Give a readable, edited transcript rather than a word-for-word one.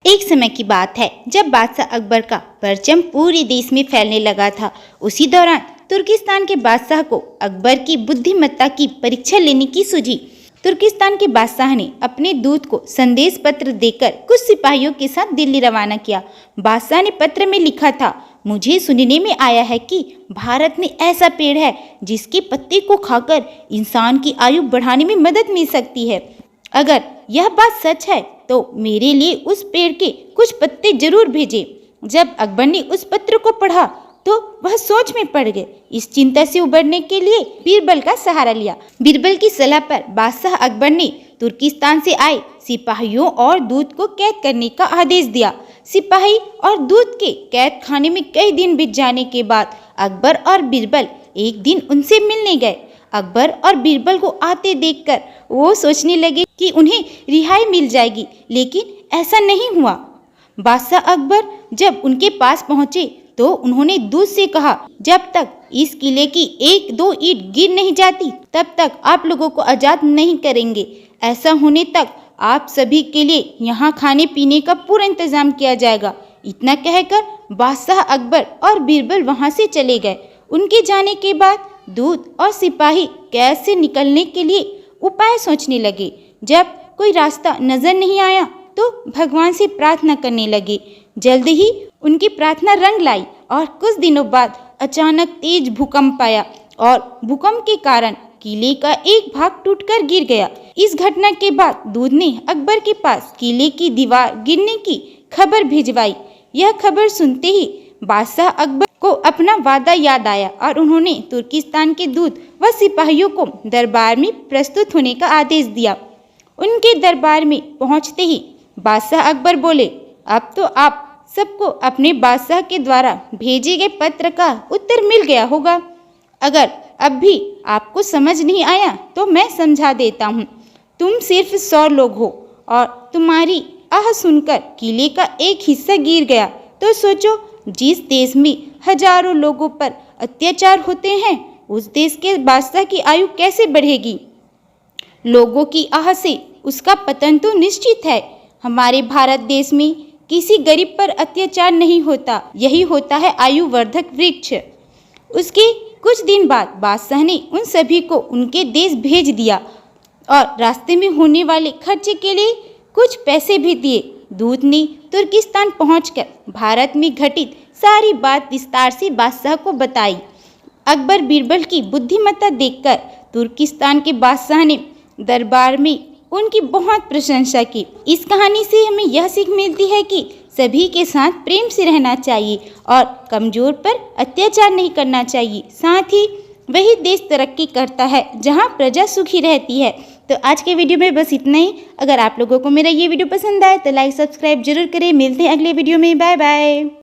एक समय की बात है जब बादशाह अकबर का परचम पूरे देश में फैलने लगा था। उसी दौरान तुर्किस्तान के बादशाह को अकबर की बुद्धिमत्ता की परीक्षा लेने की सूझी। तुर्किस्तान के बादशाह ने अपने दूत को संदेश पत्र देकर कुछ सिपाहियों के साथ दिल्ली रवाना किया। बादशाह ने पत्र में लिखा था, मुझे सुनने में आया है कि भारत में ऐसा पेड़ है जिसके पत्ते को खाकर इंसान की आयु बढ़ाने में मदद मिल सकती है। अगर यह बात सच है तो मेरे लिए उस पेड़ के कुछ पत्ते जरूर भेजें। जब अकबर ने उस पत्र को पढ़ा तो वह सोच में पड़ गए। इस चिंता से उबरने के लिए बीरबल का सहारा लिया। बीरबल की सलाह पर बादशाह अकबर ने तुर्किस्तान से आए सिपाहियों और दूत को कैद करने का आदेश दिया। सिपाही और दूत के कैद खाने में कई दिन बीत जाने के बाद अकबर और बीरबल एक दिन उनसे मिलने गए। अकबर और बीरबल को आते देखकर वो सोचने लगे कि उन्हें रिहाई मिल जाएगी, लेकिन ऐसा नहीं हुआ। बादशाह अकबर जब उनके पास पहुंचे तो उन्होंने दूत से कहा, जब तक इस किले की एक दो ईंट गिर नहीं जाती तब तक आप लोगों को आजाद नहीं करेंगे। ऐसा होने तक आप सभी के लिए यहाँ खाने पीने का पूरा इंतजाम किया जाएगा। इतना कहकर बादशाह अकबर और बीरबल वहाँ से चले गए। उनके जाने के बाद दूत और सिपाही कैद से निकलने के लिए उपाय सोचने लगे। जब कोई रास्ता नजर नहीं आया तो भगवान से प्रार्थना करने लगे। जल्द ही उनकी प्रार्थना रंग लाई और कुछ दिनों बाद अचानक तेज भूकंप आया और भूकंप के कारण किले का एक भाग टूटकर गिर गया। इस घटना के बाद दूत ने अकबर के पास किले की दीवार गिरने की खबर भिजवाई। यह खबर सुनते ही बादशाह अकबर को अपना वादा याद आया और उन्होंने तुर्किस्तान के दूत व सिपाहियों को दरबार में प्रस्तुत होने का आदेश दिया। उनके दरबार में पहुंचते ही बादशाह अकबर बोले, अब तो आप सबको अपने बादशाह के द्वारा भेजे गए पत्र का उत्तर मिल गया होगा। अगर अब भी आपको समझ नहीं आया तो मैं समझा देता हूँ। तुम सिर्फ 100 लोग हो और तुम्हारी आह सुनकर किले का एक हिस्सा गिर गया, तो सोचो जिस देश में हजारों लोगों पर अत्याचार होते हैं उस देश के बादशाह की आयु कैसे बढ़ेगी। लोगों की आह से उसका पतन तो निश्चित है। हमारे भारत देश में किसी गरीब पर अत्याचार नहीं होता, यही होता है आयुवर्धक वृक्ष। उसके कुछ दिन बाद बादशाह ने उन सभी को उनके देश भेज दिया और रास्ते में होने वाले खर्चे के लिए कुछ पैसे भी दिए। दूत ने तुर्किस्तान पहुंचकर भारत में घटित सारी बात विस्तार से बादशाह को बताई। अकबर बीरबल की बुद्धिमत्ता देखकर तुर्किस्तान के बादशाह ने दरबार में उनकी बहुत प्रशंसा की। इस कहानी से हमें यह सीख मिलती है कि सभी के साथ प्रेम से रहना चाहिए और कमजोर पर अत्याचार नहीं करना चाहिए। साथ ही वही देश तरक्की करता है जहां प्रजा सुखी रहती है। तो आज के वीडियो में बस इतना ही। अगर आप लोगों को मेरा ये वीडियो पसंद आए तो लाइक सब्सक्राइब जरूर करें। मिलते हैं अगले वीडियो में। Bye bye.